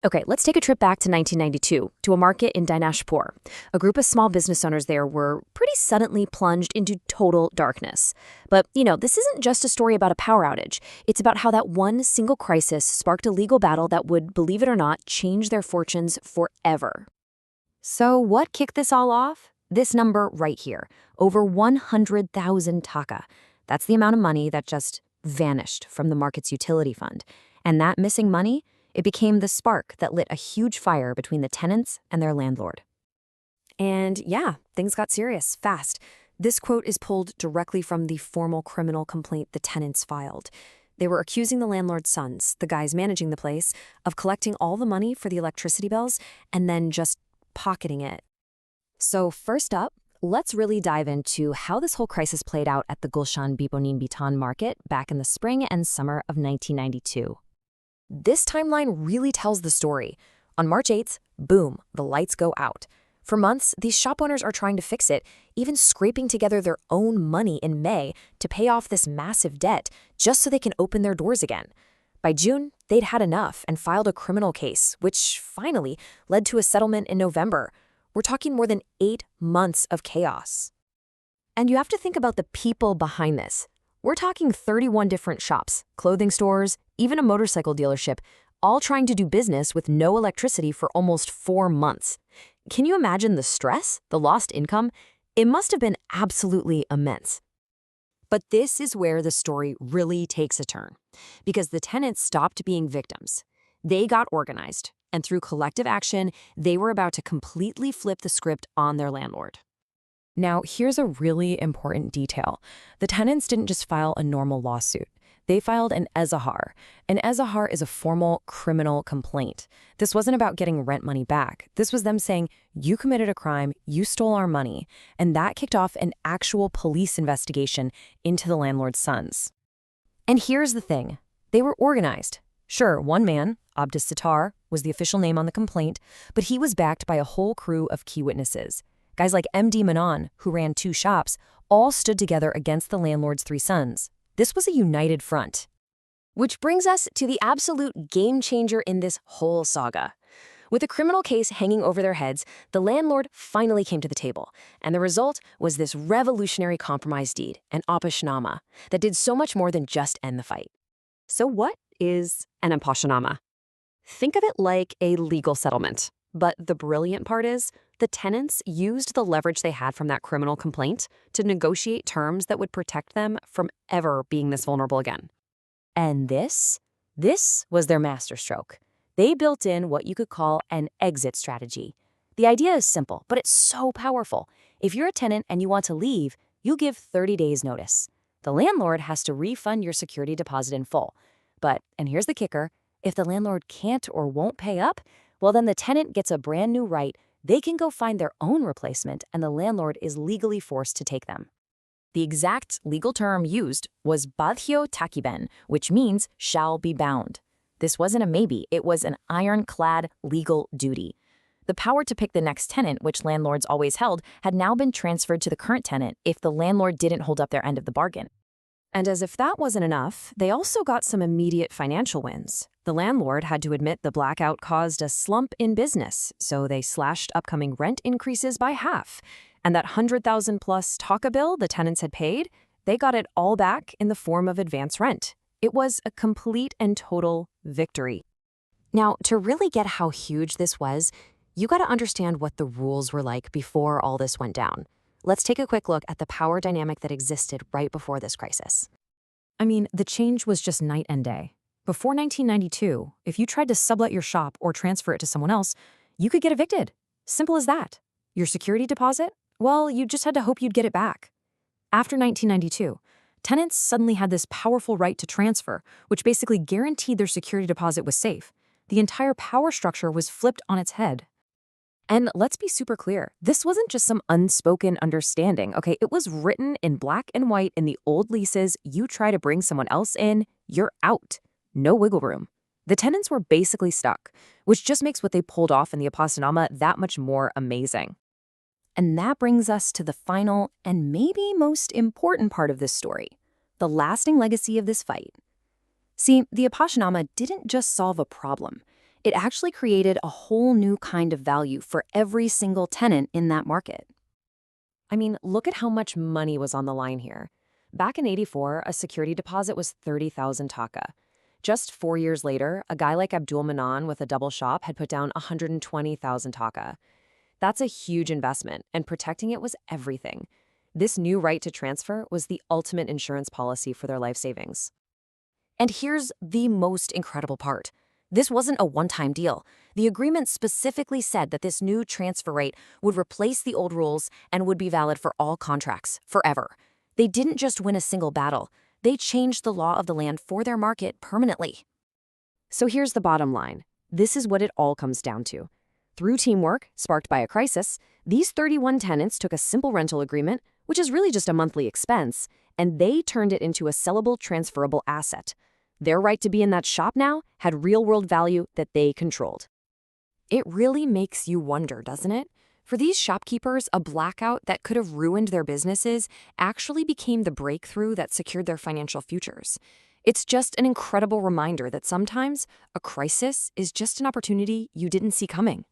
Okay, let's take a trip back to 1992 to a market in Dinashpur. A group of small business owners there were pretty suddenly plunged into total darkness. But, this isn't just a story about a power outage. It's about how that one single crisis sparked a legal battle that would, believe it or not, change their fortunes forever. So, what kicked this all off? This number right here, over 100,000 taka. That's the amount of money that just vanished from the market's utility fund. And that missing money? It became the spark that lit a huge fire between the tenants and their landlord. And yeah, things got serious, fast. This quote is pulled directly from the formal criminal complaint the tenants filed. They were accusing the landlord's sons, the guys managing the place, of collecting all the money for the electricity bills and then just pocketing it. So first up, let's really dive into how this whole crisis played out at the Gulshan Biponin Bitan market back in the spring and summer of 1992. This timeline really tells the story. On March 8th, boom, the lights go out. For months, these shop owners are trying to fix it, even scraping together their own money in May to pay off this massive debt just so they can open their doors again. By June, they'd had enough and filed a criminal case, which finally led to a settlement in November. We're talking more than 8 months of chaos. And you have to think about the people behind this. We're talking 31 different shops, clothing stores, even a motorcycle dealership, all trying to do business with no electricity for almost 4 months. Can you imagine the stress, the lost income? It must have been absolutely immense. But this is where the story really takes a turn, because the tenants stopped being victims. They got organized, and through collective action, they were about to completely flip the script on their landlord. Now, here's a really important detail. The tenants didn't just file a normal lawsuit. They filed an ezahar. An ezahar is a formal criminal complaint. This wasn't about getting rent money back. This was them saying, you committed a crime, you stole our money, and that kicked off an actual police investigation into the landlord's sons. And here's the thing. They were organized. Sure, one man, Abdus Sattar, was the official name on the complaint, but he was backed by a whole crew of key witnesses. Guys like MD Manan, who ran 2 shops, all stood together against the landlord's 3 sons. This was a united front. Which brings us to the absolute game changer in this whole saga. With a criminal case hanging over their heads, the landlord finally came to the table, and the result was this revolutionary compromise deed, an apashnama, that did so much more than just end the fight. So what is an apashnama? Think of it like a legal settlement. But the brilliant part is, the tenants used the leverage they had from that criminal complaint to negotiate terms that would protect them from ever being this vulnerable again. And this was their masterstroke. They built in what you could call an exit strategy. The idea is simple, but it's so powerful. If you're a tenant and you want to leave, you'll give 30 days notice. The landlord has to refund your security deposit in full. But, and here's the kicker, if the landlord can't or won't pay up, well, then the tenant gets a brand new right. They can go find their own replacement, and the landlord is legally forced to take them. The exact legal term used was badhyo takiben, which means shall be bound. This wasn't a maybe, it was an ironclad legal duty. The power to pick the next tenant, which landlords always held, had now been transferred to the current tenant if the landlord didn't hold up their end of the bargain. And as if that wasn't enough, they also got some immediate financial wins. The landlord had to admit the blackout caused a slump in business, so they slashed upcoming rent increases by half. And that 100,000 plus taka bill the tenants had paid, they got it all back in the form of advance rent. It was a complete and total victory. Now, to really get how huge this was, you got to understand what the rules were like before all this went down. Let's take a quick look at the power dynamic that existed right before this crisis. I mean, the change was just night and day. Before 1992, if you tried to sublet your shop or transfer it to someone else, you could get evicted. Simple as that. Your security deposit? Well, you just had to hope you'd get it back. After 1992, tenants suddenly had this powerful right to transfer, which basically guaranteed their security deposit was safe. The entire power structure was flipped on its head. And let's be super clear, this wasn't just some unspoken understanding, okay? It was written in black and white in the old leases. You try to bring someone else in, you're out. No wiggle room. The tenants were basically stuck, which just makes what they pulled off in the Apostolama that much more amazing. And that brings us to the final and maybe most important part of this story, the lasting legacy of this fight. See, the Apostolama didn't just solve a problem. It actually created a whole new kind of value for every single tenant in that market. I mean, look at how much money was on the line here. Back in '84, a security deposit was 30,000 taka. Just 4 years later, a guy like Abdul Manan with a double shop had put down 120,000 taka. That's a huge investment, and protecting it was everything. This new right to transfer was the ultimate insurance policy for their life savings. And here's the most incredible part. This wasn't a one-time deal. The agreement specifically said that this new transfer rate would replace the old rules and would be valid for all contracts, forever. They didn't just win a single battle. They changed the law of the land for their market permanently. So here's the bottom line. This is what it all comes down to. Through teamwork, sparked by a crisis, these 31 tenants took a simple rental agreement, which is really just a monthly expense, and they turned it into a sellable, transferable asset. Their right to be in that shop now had real-world value that they controlled. It really makes you wonder, doesn't it? For these shopkeepers, a blackout that could have ruined their businesses actually became the breakthrough that secured their financial futures. It's just an incredible reminder that sometimes a crisis is just an opportunity you didn't see coming.